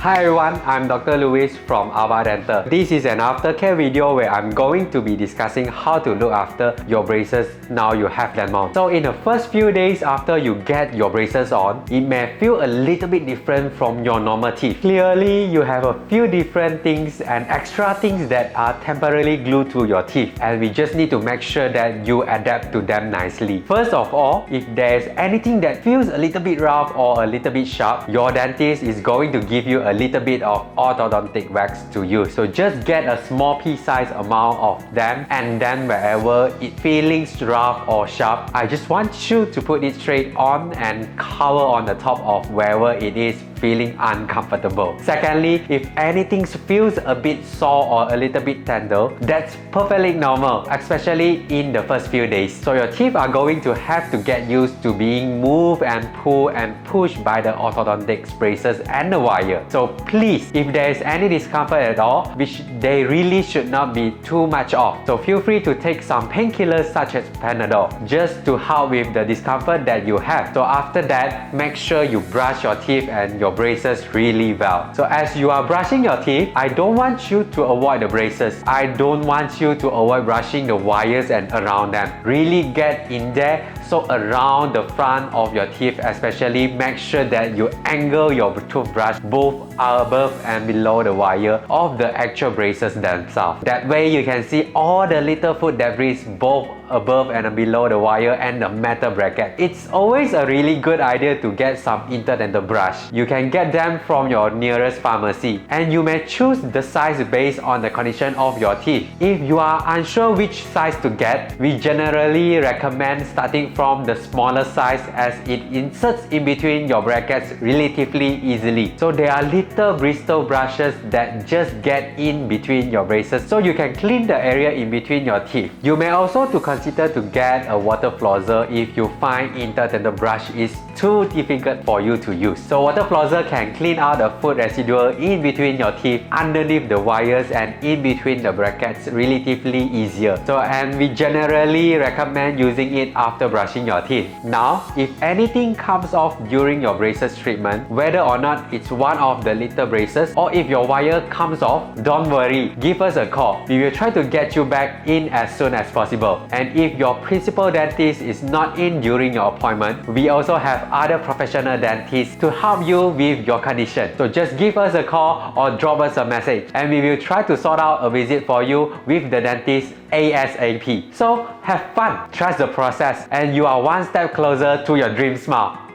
Hi everyone, I'm Dr. Louis from ALBA Dental. This is an aftercare video where I'm going to be discussing how to look after your braces now you have them on. So in the first few days after you get your braces on, it may feel a little bit different from your normal teeth. Clearly, you have a few different things and extra things that are temporarily glued to your teeth, and we just need to make sure that you adapt to them nicely. First of all, if there's anything that feels a little bit rough or a little bit sharp, your dentist is going to give you a little bit of orthodontic wax to use. So just get a small pea-sized amount of them, and then wherever it feels rough or sharp, I just want you to put it straight on and cover on the top of wherever it is feeling uncomfortable. Secondly, if anything feels a bit sore or a little bit tender, that's perfectly normal, especially in the first few days. So your teeth are going to have to get used to being moved and pulled and pushed by the orthodontic braces and the wire. So please, if there is any discomfort at all, which they really should not be too much of, so feel free to take some painkillers such as Panadol just to help with the discomfort that you have. So after that, make sure you brush your teeth and your braces really well. So as you are brushing your teeth, I don't want you to avoid the braces. I don't want you to avoid brushing the wires and around them. Really get in there. So around the front of your teeth especially, make sure that you angle your toothbrush both above and below the wire of the actual braces themselves. That way you can see all the little food debris both above and below the wire and the metal bracket. It's always a really good idea to get some interdental brush. You can get them from your nearest pharmacy, and you may choose the size based on the condition of your teeth. If you are unsure which size to get, we generally recommend starting from the smaller size as it inserts in between your brackets relatively easily. So there are little bristle brushes that just get in between your braces so you can clean the area in between your teeth. You may also consider to get a water flosser if you find interdental brush is too difficult for you to use. So water flosser can clean out the food residual in between your teeth, underneath the wires and in between the brackets relatively easier. So and we generally recommend using it after brushing your teeth. Now, if anything comes off during your braces treatment, whether or not it's one of the little braces or if your wire comes off, don't worry, give us a call. We will try to get you back in as soon as possible. And if your principal dentist is not in during your appointment, we also have other professional dentists to help you with your condition. So just give us a call or drop us a message, and we will try to sort out a visit for you with the dentist ASAP. So have fun, trust the process, and you are one step closer to your dream smile.